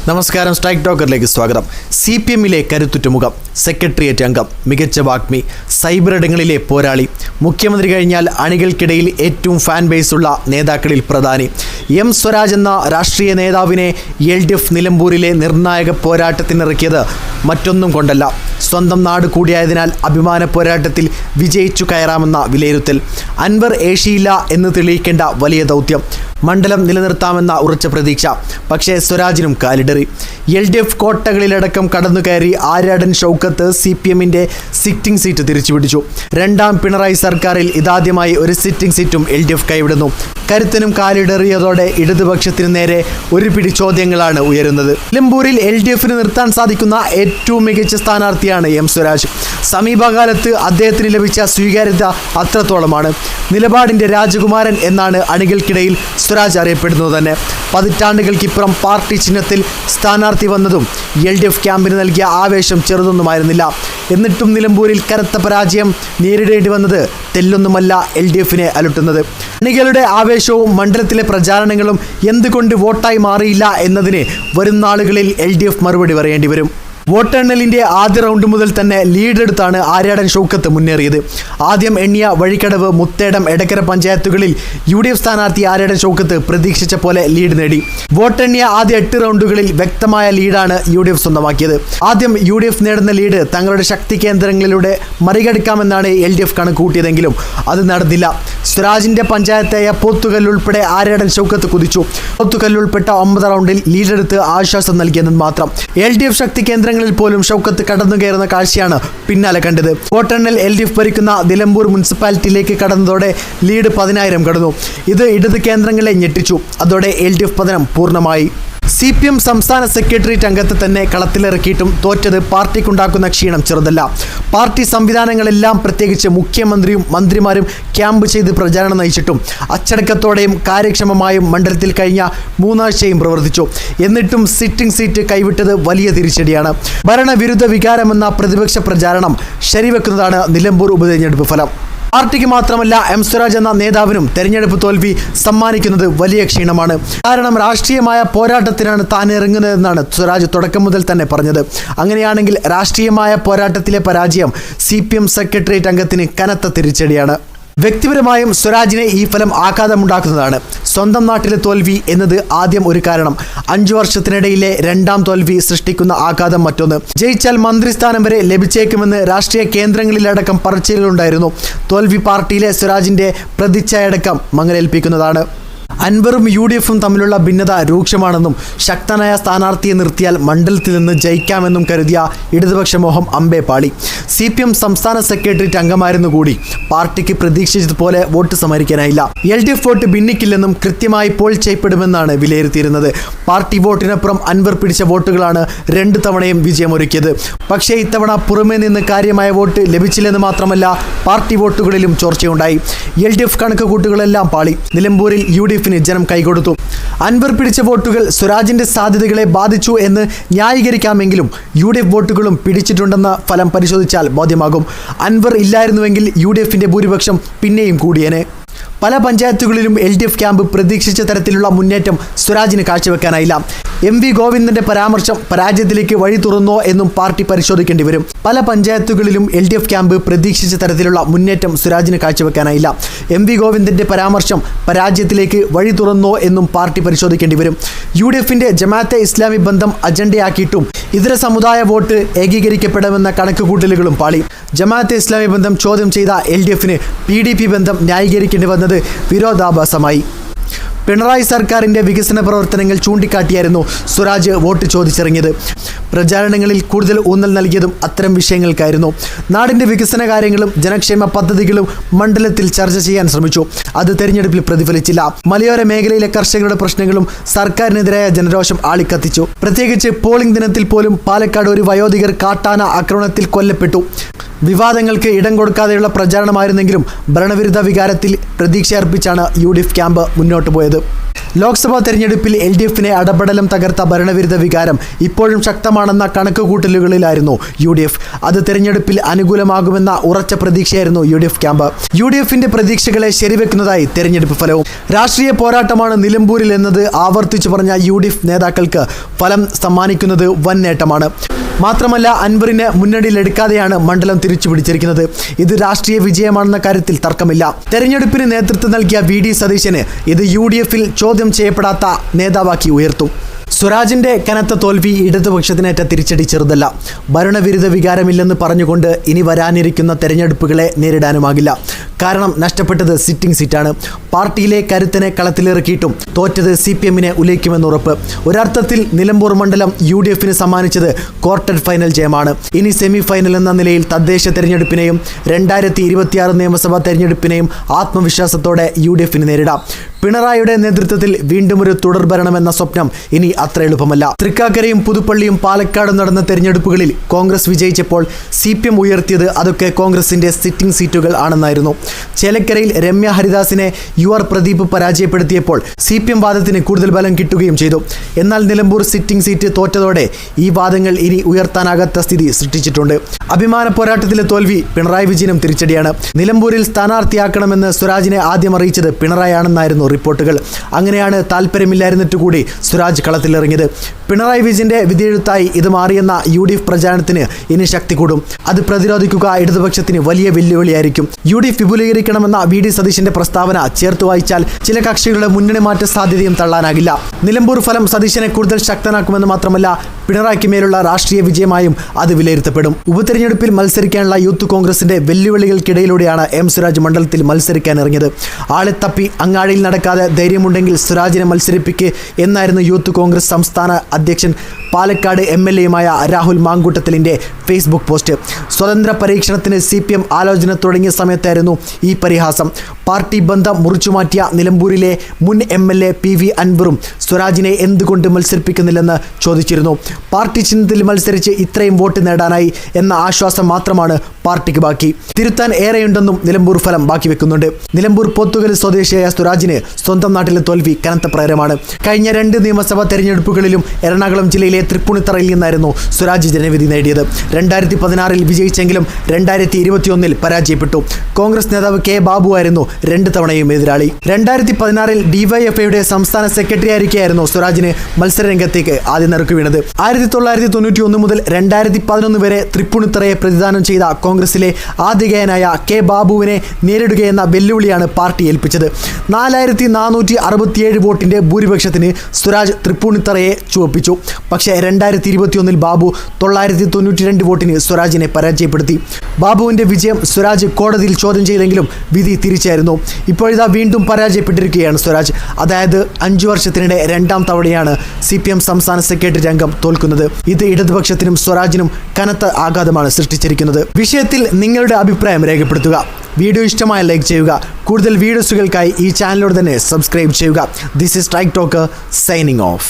നമസ്കാരം, സ്ട്രൈക്ക് ടോക്കറിലേക്ക് സ്വാഗതം. CPM-ലെ കരുത്തുറ്റമുഖം, സെക്രട്ടേറിയറ്റ് അംഗം, മികച്ച വാഗ്മി, സൈബർ ഇടങ്ങളിലെ പോരാളി, മുഖ്യമന്ത്രി കഴിഞ്ഞാൽ അണികൾക്കിടയിൽ ഏറ്റവും ഫാൻ ബേസുള്ള നേതാക്കളിൽ പ്രധാനി എം സ്വരാജ് എന്ന രാഷ്ട്രീയ നേതാവിനെ LDF നിലമ്പൂരിലെ നിർണായക പോരാട്ടത്തിനിറക്കിയത് മറ്റൊന്നും കൊണ്ടല്ല, സ്വന്തം നാട് കൂടിയായതിനാൽ അഭിമാന പോരാട്ടത്തിൽ വിജയിച്ചു കയറാമെന്ന വിലയിരുത്തൽ. അൻവർ ഏഷ്യയില്ല എന്ന് തെളിയിക്കേണ്ട വലിയ ദൗത്യം, മണ്ഡലം നിലനിർത്താമെന്ന ഉറച്ച പ്രതീക്ഷ. പക്ഷേ സ്വരാജിനും കാലിടറി. LDF കോട്ടകളിലടക്കം കടന്നുകയറി ആര്യാടൻ ഷൗക്കത്ത് CPM-ന്റെ സിറ്റിംഗ് സീറ്റ് തിരിച്ചുപിടിച്ചു. രണ്ടാം പിണറായി സർക്കാരിൽ ഇതാദ്യമായി ഒരു സിറ്റിംഗ് സീറ്റും LDF കൈവിടുന്നു. കരുത്തനും കാലിടറിയതോടെ ഇടതുപക്ഷത്തിന് നേരെ ഒരു പിടി ചോദ്യങ്ങളാണ് ഉയരുന്നത്. നിലമ്പൂരിൽ LDF-ന് നിർത്താൻ സാധിക്കുന്ന ഏറ്റവും മികച്ച സ്ഥാനാർത്ഥിയാണ് എം സ്വരാജ്. സമീപകാലത്ത് അദ്ദേഹത്തിന് ലഭിച്ച സ്വീകാര്യത അത്രത്തോളമാണ്. നിലപാടിൻ്റെ രാജകുമാരൻ എന്നാണ് അണികൾക്കിടയിൽ സ്വരാജ് അറിയപ്പെടുന്നത് തന്നെ. പതിറ്റാണ്ടുകൾക്കിപ്പുറം പാർട്ടി ചിഹ്നത്തിൽ സ്ഥാനാർത്ഥി വന്നതും LDF ക്യാമ്പിന് നൽകിയ ആവേശം ചെറുതൊന്നുമായിരുന്നില്ല. എന്നിട്ടും നിലമ്പൂരിൽ കനത്ത പരാജയം നേരിടേണ്ടി വന്നത് തെല്ലൊന്നുമല്ല LDF-നെ അലട്ടുന്നത്. അണികളുടെ ആവേശവും മണ്ഡലത്തിലെ പ്രചാരണങ്ങളും എന്തുകൊണ്ട് വോട്ടായി മാറിയില്ല എന്നതിന് വരും നാളുകളിൽ LDF മറുപടി പറയേണ്ടി വരും. വോട്ടെണ്ണലിൻ്റെ ആദ്യ റൗണ്ട് മുതൽ തന്നെ ലീഡെടുത്താണ് ആര്യാടൻ ഷൗക്കത്ത് മുന്നേറിയത്. ആദ്യം എണ്ണിയ വഴിക്കടവ്, മുത്തേടം, എടക്കര പഞ്ചായത്തുകളിൽ UDF സ്ഥാനാർത്ഥി ആര്യാടൻ ഷൗക്കത്ത് പ്രതീക്ഷിച്ച പോലെ ലീഡ് നേടി. വോട്ടെണ്ണിയ ആദ്യ 8 റൗണ്ടുകളിൽ വ്യക്തമായ ലീഡാണ് UDF സ്വന്തമാക്കിയത്. ആദ്യം UDF നേടുന്ന ലീഡ് തങ്ങളുടെ ശക്തി കേന്ദ്രങ്ങളിലൂടെ മറികടക്കാമെന്നാണ് LDF കണക്കുകൂട്ടിയതെങ്കിലും അത് നടന്നില്ല. സ്വരാജിന്റെ പഞ്ചായത്തായ പോത്തുകല്ല് ഉൾപ്പെടെ ആര്യാടൻ ഷൗക്കത്ത് കുതിച്ചു. പോത്തുകല്ലുൾപ്പെട്ട 9 റൗണ്ടിൽ ലീഡെടുത്ത് ആശ്വാസം നൽകിയെന്ന് മാത്രം. LDF ശക്തി കേന്ദ്രങ്ങളിൽ പോലും ഷൗക്കത്ത് കടന്നു കയറുന്ന കാഴ്ചയാണ് പിന്നാലെ കണ്ടത്. വോട്ടെണ്ണൽ LDF ഭരിക്കുന്ന നിലമ്പൂർ മുനിസിപ്പാലിറ്റിയിലേക്ക് കടന്നതോടെ ലീഡ് 10,000 കടന്നു. ഇത് ഇടത് കേന്ദ്രങ്ങളെ ഞെട്ടിച്ചു. അതോടെ LDF പതനം പൂർണ്ണമായി. CPM സംസ്ഥാന സെക്രട്ടേറിയറ്റ് അംഗത്തെ തന്നെ കളത്തിലിറക്കിയിട്ടും തോറ്റത് പാർട്ടിക്കുണ്ടാക്കുന്ന ക്ഷീണം ചെറുതല്ല. പാർട്ടി സംവിധാനങ്ങളെല്ലാം, പ്രത്യേകിച്ച് മുഖ്യമന്ത്രിയും മന്ത്രിമാരും ക്യാമ്പ് ചെയ്ത് പ്രചാരണം നയിച്ചിട്ടും അച്ചടക്കത്തോടെയും കാര്യക്ഷമമായും മണ്ഡലത്തിൽ കഴിഞ്ഞ 3 ആഴ്ചയും പ്രവർത്തിച്ചു. എന്നിട്ടും സിറ്റിംഗ് സീറ്റ് കൈവിട്ടത് വലിയ തിരിച്ചടിയാണ്. ഭരണവിരുദ്ധ വികാരമെന്ന പ്രതിപക്ഷ പ്രചാരണം ശരിവെക്കുന്നതാണ് നിലമ്പൂർ ഉപതെരഞ്ഞെടുപ്പ് ഫലം. പാർട്ടിക്ക് മാത്രമല്ല എം സ്വരാജ് എന്ന നേതാവിനും തെരഞ്ഞെടുപ്പ് തോൽവി സമ്മാനിക്കുന്നത് വലിയ ക്ഷീണമാണ്. കാരണം രാഷ്ട്രീയമായ പോരാട്ടത്തിനാണ് താൻ ഇറങ്ങുന്നതെന്നാണ് സ്വരാജ് തുടക്കം മുതൽ തന്നെ പറഞ്ഞത്. അങ്ങനെയാണെങ്കിൽ രാഷ്ട്രീയമായ പോരാട്ടത്തിലെ പരാജയം CPM സെക്രട്ടേറിയറ്റ് അംഗത്തിന് കനത്ത തിരിച്ചടിയാണ്. വ്യക്തിപരമായും സ്വരാജിനെ ഈ ഫലം ആഘാതമുണ്ടാക്കുന്നതാണ്. സ്വന്തം നാട്ടിലെ തോൽവി എന്നത് ആദ്യം ഒരു കാരണം. 5 വർഷത്തിനിടയിലെ 2ാം തോൽവി സൃഷ്ടിക്കുന്ന ആഘാതം മറ്റൊന്ന്. ജയിച്ചാൽ മന്ത്രിസ്ഥാനം വരെ ലഭിച്ചേക്കുമെന്ന് രാഷ്ട്രീയ കേന്ദ്രങ്ങളിലടക്കം പറച്ചിലുകളുണ്ടായിരുന്നു. തോൽവി പാർട്ടിയിലെ സ്വരാജിന്റെ പ്രതിച്ഛയടക്കം മങ്ങലേൽപ്പിക്കുന്നതാണ്. അൻവറും UDF-ഉം തമ്മിലുള്ള ഭിന്നത രൂക്ഷമാണെന്നും ശക്തനായ സ്ഥാനാർത്ഥിയെ നിർത്തിയാൽ മണ്ഡലത്തിൽ നിന്ന് ജയിക്കാമെന്നും കരുതിയ ഇടതുപക്ഷ മോഹം അമ്പേ പാളി. CPM സംസ്ഥാന സെക്രട്ടേറിയറ്റ് അംഗമായിരുന്നു കൂടി പാർട്ടിക്ക് പ്രതീക്ഷിച്ചതുപോലെ വോട്ട് സമാഹരിക്കാനായില്ല. LDF വോട്ട് ഭിന്നിക്കില്ലെന്നും കൃത്യമായി പോൾ ചെയ്യപ്പെടുമെന്നാണ് വിലയിരുത്തിയിരുന്നത്. പാർട്ടി വോട്ടിനപ്പുറം അൻവർ പിടിച്ച വോട്ടുകളാണ് 2 തവണയും വിജയമൊരുക്കിയത്. പക്ഷേ ഇത്തവണ പുറമേ നിന്ന് കാര്യമായ വോട്ട് ലഭിച്ചില്ലെന്ന് മാത്രമല്ല, പാർട്ടി വോട്ടുകളിലും ചോർച്ചയുണ്ടായി. LDF കണക്കുകൂട്ടുകളെല്ലാം പാളി. നിലമ്പൂരിൽ UDF ജനം കൈകൊടുത്തു. അൻവർ പിടിച്ച വോട്ടുകൾ സ്വരാജിന്റെ സാധ്യതകളെ ബാധിച്ചു എന്ന് ന്യായീകരിക്കാമെങ്കിലും UDF വോട്ടുകളും പിടിച്ചിട്ടുണ്ടെന്ന ഫലം പരിശോധിച്ചാൽ ബോധ്യമാകും. അൻവർ ഇല്ലായിരുന്നുവെങ്കിൽ UDF-ന്റെ ഭൂരിപക്ഷം പിന്നെയും കൂടിയേനെ. പല പഞ്ചായത്തുകളിലും LDF ക്യാമ്പ് പ്രതീക്ഷിച്ച തരത്തിലുള്ള മുന്നേറ്റം സ്വരാജിന് കാഴ്ചവെക്കാനായില്ല. MV ഗോവിന്ദന്റെ പരാമർശം പരാജയത്തിലേക്ക് വഴി തുറന്നോ എന്നും പാർട്ടി പരിശോധിക്കേണ്ടി വരും. പല പഞ്ചായത്തുകളിലും LDF ക്യാമ്പ് പ്രതീക്ഷിച്ച തരത്തിലുള്ള മുന്നേറ്റം സ്വരാജിന് കാഴ്ചവെക്കാനായില്ല. MV ഗോവിന്ദന്റെ പരാമർശം പരാജയത്തിലേക്ക് വഴി തുറന്നോ എന്നും പാർട്ടി പരിശോധിക്കേണ്ടി വരും. UDF-ന്റെ ജമാഅത്തെ ഇസ്ലാമി ബന്ധം അജണ്ടയാക്കിയിട്ടും ഇതര സമുദായ വോട്ട് ഏകീകരിക്കപ്പെടുമെന്ന കണക്കുകൂട്ടലുകളും പാളി. ജമാഅത്തെ ഇസ്ലാമി ബന്ധം ചോദ്യം ചെയ്ത LDF-ന് PDP ബന്ധം ന്യായീകരിക്കേണ്ടി വന്നത് വിരോധാഭാസമായി. പിണറായി സർക്കാരിൻ്റെ വികസന പ്രവർത്തനങ്ങൾ ചൂണ്ടിക്കാട്ടിയായിരുന്നു സ്വരാജ് വോട്ട് ചോദിച്ചിറങ്ങിയത്. പ്രചാരണങ്ങളിൽ കൂടുതൽ ഊന്നൽ നൽകിയതും അത്തരം വിഷയങ്ങൾക്കായിരുന്നു. നാടിൻ്റെ വികസന കാര്യങ്ങളും ജനക്ഷേമ പദ്ധതികളും മണ്ഡലത്തിൽ ചർച്ച ചെയ്യാൻ ശ്രമിച്ചു. അത് തെരഞ്ഞെടുപ്പിൽ പ്രതിഫലിച്ചില്ല. മലയോര മേഖലയിലെ കർഷകരുടെ പ്രശ്നങ്ങളും സർക്കാരിനെതിരായ ജനരോഷം ആളിക്കത്തിച്ചു. പ്രത്യേകിച്ച് പോളിംഗ് ദിനത്തിൽ പോലും പാലക്കാട് ഒരു വയോധികർ കാട്ടാന ആക്രമണത്തിൽ കൊല്ലപ്പെട്ടു. വിവാദങ്ങൾക്ക് ഇടം കൊടുക്കാതെയുള്ള പ്രചാരണമായിരുന്നെങ്കിലും ഭരണവിരുദ്ധ വികാരത്തിൽ പ്രതീക്ഷയർപ്പിച്ചാണ് UDF ക്യാമ്പ് മുന്നോട്ട് പോയത്. ലോക്സഭാ തെരഞ്ഞെടുപ്പിൽ LDFിനെ അടപടലം തകർത്ത ഭരണവിരുദ്ധ വികാരം ഇപ്പോഴും ശക്തമാണെന്ന കണക്കുകൂട്ടലുകളിലായിരുന്നു UDF. അത് തെരഞ്ഞെടുപ്പിൽ അനുകൂലമാകുമെന്ന ഉറച്ച പ്രതീക്ഷയായിരുന്നു UDF ക്യാമ്പ്. UDFിന്റെ പ്രതീക്ഷകളെ ശരിവെക്കുന്നതായി തെരഞ്ഞെടുപ്പ് ഫലവും. രാഷ്ട്രീയ പോരാട്ടമാണ് നിലമ്പൂരിൽ എന്നത് ആവർത്തിച്ചു പറഞ്ഞ UDF നേതാക്കൾക്ക് ഫലം സമ്മാനിക്കുന്നത് വൻ നേട്ടമാണ്. മാത്രമല്ല, അൻവറിനെ മുന്നണിയിലെടുക്കാതെയാണ് മണ്ഡലം തിരിച്ചുപിടിച്ചിരിക്കുന്നത്. ഇത് രാഷ്ട്രീയ വിജയമാണെന്ന കാര്യത്തിൽ തർക്കമില്ല. തെരഞ്ഞെടുപ്പിന് നേതൃത്വം നൽകിയ VD സതീശന് ഇത് UDFിൽ ചോദ്യം ചെയ്യപ്പെടാത്ത നേതാവാക്കി ഉയർത്തും. സ്വരാജിന്റെ കനത്ത തോൽവി ഇടതുപക്ഷത്തിനേറ്റ തിരിച്ചടി ചെറുതല്ല. ഭരണവിരുദ്ധ വികാരമില്ലെന്ന് പറഞ്ഞുകൊണ്ട് ഇനി വരാനിരിക്കുന്ന തെരഞ്ഞെടുപ്പുകളെ നേരിടാനുമാകില്ല. കാരണം നഷ്ടപ്പെട്ടത് സിറ്റിംഗ് സീറ്റാണ്. പാർട്ടിയിലെ കരുത്തിനെ കളത്തിലിറക്കിയിട്ടും തോറ്റത് CPMനെ ഉലയ്ക്കുമെന്ന് ഉറപ്പ്. ഒരർത്ഥത്തിൽ നിലമ്പൂർ മണ്ഡലം UDFിന് സമ്മാനിച്ചത് ക്വാർട്ടർ ഫൈനൽ ജയമാണ്. ഇനി സെമി ഫൈനൽ എന്ന നിലയിൽ തദ്ദേശ തെരഞ്ഞെടുപ്പിനെയും 2026 നിയമസഭാ തെരഞ്ഞെടുപ്പിനെയും ആത്മവിശ്വാസത്തോടെ UDFിന് നേരിടാം. പിണറായിയുടെ നേതൃത്വത്തിൽ വീണ്ടും ഒരു തുടർഭരണമെന്ന സ്വപ്നം ഇനി അത്ര എളുപ്പമല്ല. തൃക്കാക്കരയും പുതുപ്പള്ളിയും പാലക്കാടും നടന്ന തെരഞ്ഞെടുപ്പുകളിൽ കോൺഗ്രസ് വിജയിച്ചപ്പോൾ CPM ഉയർത്തിയത് അതൊക്കെ കോൺഗ്രസിന്റെ സിറ്റിംഗ് സീറ്റുകൾ ആണെന്നായിരുന്നു. ചേലക്കരയിൽ രമ്യ ഹരിദാസിനെ UR പ്രദീപ് പരാജയപ്പെടുത്തിയപ്പോൾ CPM വാദത്തിന് കൂടുതൽ ബലം കിട്ടുകയും ചെയ്തു. എന്നാൽ നിലമ്പൂർ സിറ്റിംഗ് സീറ്റ് തോറ്റതോടെ ഈ വാദങ്ങൾ ഇനി ഉയർത്താനാകാത്ത സ്ഥിതി സൃഷ്ടിച്ചിട്ടുണ്ട്. അഭിമാന പോരാട്ടത്തിലെ തോൽവി പിണറായി വിജയനും തിരിച്ചടിയാണ്. നിലമ്പൂരിൽ സ്ഥാനാർത്ഥിയാക്കണമെന്ന് സ്വരാജിനെ ആദ്യം അറിയിച്ചത് പിണറായിയാണെന്നായിരുന്നു റിപ്പോർട്ടുകൾ. അങ്ങനെയാണ് താല്പര്യമില്ലായിരുന്നിട്ട് കൂടി സ്വരാജ് കളത്തിലിറങ്ങിയത്. പിണറായി വിജയന്റെ വിധിയെഴുത്തായി ഇത് മാറിയെന്ന UDF പ്രചാരണത്തിന് ഇനി ശക്തി കൂടും. അത് പ്രതിരോധിക്കുക ഇടതുപക്ഷത്തിന് വലിയ വെല്ലുവിളിയായിരിക്കും. UDF വിപുലീകരിക്കണമെന്ന VD സതീശന്റെ പ്രസ്താവന ചേർത്ത് വായിച്ചാൽ ചില കക്ഷികളുടെ മുന്നണി മാറ്റ സാധ്യതയും തള്ളാനാകില്ല. നിലമ്പൂർ ഫലം സതീശനെ കൂടുതൽ ശക്തനാക്കുമെന്ന് മാത്രമല്ല, പിണറായിക്ക് മേലുള്ള രാഷ്ട്രീയ വിജയമായും അത് വിലയിരുത്തപ്പെടും. ഉപതെരഞ്ഞെടുപ്പിൽ മത്സരിക്കാനുള്ള യൂത്ത് കോൺഗ്രസിന്റെ വെല്ലുവിളികൾക്കിടയിലൂടെയാണ് M സ്വരാജ് മണ്ഡലത്തിൽ മത്സരിക്കാൻ ഇറങ്ങിയത്. ആളെ തപ്പി അങ്ങാടിയിൽ നടക്കാതെ ധൈര്യമുണ്ടെങ്കിൽ സ്വരാജിനെ മത്സരിപ്പിക്ക് എന്നായിരുന്നു യൂത്ത് കോൺഗ്രസ് സംസ്ഥാന അധ്യക്ഷൻ പാലക്കാട് MLAയുമായ രാഹുൽ മാങ്കൂട്ടത്തിലിന്റെ ഫേസ്ബുക്ക് പോസ്റ്റ്. സ്വതന്ത്ര പരീക്ഷണത്തിന് CPM ആലോചന തുടങ്ങിയ സമയത്തായിരുന്നു ഈ പരിഹാസം. പാർട്ടി ബന്ധം മുറിച്ചുമാറ്റിയ നിലമ്പൂരിലെ മുൻ MLA PV അൻവറും സ്വരാജിനെ എന്തുകൊണ്ട് മത്സരിപ്പിക്കുന്നില്ലെന്ന് ചോദിച്ചിരുന്നു. പാർട്ടി ചിഹ്നത്തിൽ മത്സരിച്ച് ഇത്രയും വോട്ട് നേടാനായി എന്ന ആശ്വാസം മാത്രമാണ് പാർട്ടിക്ക് ബാക്കി. തിരുത്താൻ ഏറെയുണ്ടെന്നും നിലമ്പൂർ ഫലം ബാക്കി വെക്കുന്നുണ്ട്. നിലമ്പൂർ പോത്തുകൽ സ്വദേശിയായ സ്വരാജിന് സ്വന്തം നാട്ടിലെ തോൽവി കനത്ത പ്രേരമാണ്. കഴിഞ്ഞ 2 നിയമസഭാ തെരഞ്ഞെടുപ്പുകളിലും എറണാകുളം ജില്ലയിലെ തൃപ്പൂണിത്തറയിൽ നിന്നായിരുന്നു സ്വരാജ് ജനവിധി നേടിയത്. 2016 വിജയിച്ചെങ്കിലും 2021 പരാജയപ്പെട്ടു. കോൺഗ്രസ് നേതാവ് K ബാബു ആയിരുന്നു 2 തവണയും എതിരാളി. 2016 DYFIയുടെ സംസ്ഥാന സെക്രട്ടറി ആയിരിക്കെയായിരുന്നു സ്വരാജിന് മത്സരരംഗത്തേക്ക് ആദ്യം നറുക്ക് വീണത്. 1991 മുതൽ 2011 വരെ തൃപ്പൂണിത്തറയെ പ്രതിദാനം ചെയ്ത കോൺഗ്രസിലെ ആദ്യഗയനായ K ബാബുവിനെ നേരിടുകയെന്ന വെല്ലുവിളിയാണ് പാർട്ടി ഏൽപ്പിച്ചത്. 4467 വോട്ടിന്റെ ഭൂരിപക്ഷത്തിന് സ്വരാജ് തൃപ്പൂണിത്തറയെ ചുവപ്പിച്ചു. പക്ഷേ 2021 ബാബു 992 വോട്ടിന് സ്വരാജിനെ പരാജയപ്പെടുത്തി. ബാബുവിന്റെ വിജയം സ്വരാജ് കോടതിയിൽ ചോദ്യം ചെയ്തെങ്കിലും വിധി തിരിച്ചായിരുന്നു. ഇപ്പോഴിതാ വീണ്ടും പരാജയപ്പെട്ടിരിക്കുകയാണ് സ്വരാജ്. അതായത് 5 വർഷത്തിനിടെ 2ാം തവണയാണ് CPM സംസ്ഥാന സെക്രട്ടറി അംഗം തോൽക്കുന്നത്. ഇത് ഇടതുപക്ഷത്തിനും സ്വരാജിനും കനത്ത ആഘാതമാണ് സൃഷ്ടിച്ചിരിക്കുന്നത്. വിഷയത്തിൽ നിങ്ങളുടെ അഭിപ്രായം രേഖപ്പെടുത്തുക. വീഡിയോ ഇഷ്ടമായ ലൈക്ക് ചെയ്യുക. കൂടുതൽ വീഡിയോസുകൾക്കായി ഈ ചാനലിനോട് തന്നെ സബ്സ്ക്രൈബ് ചെയ്യുക. This is strike talker signing off.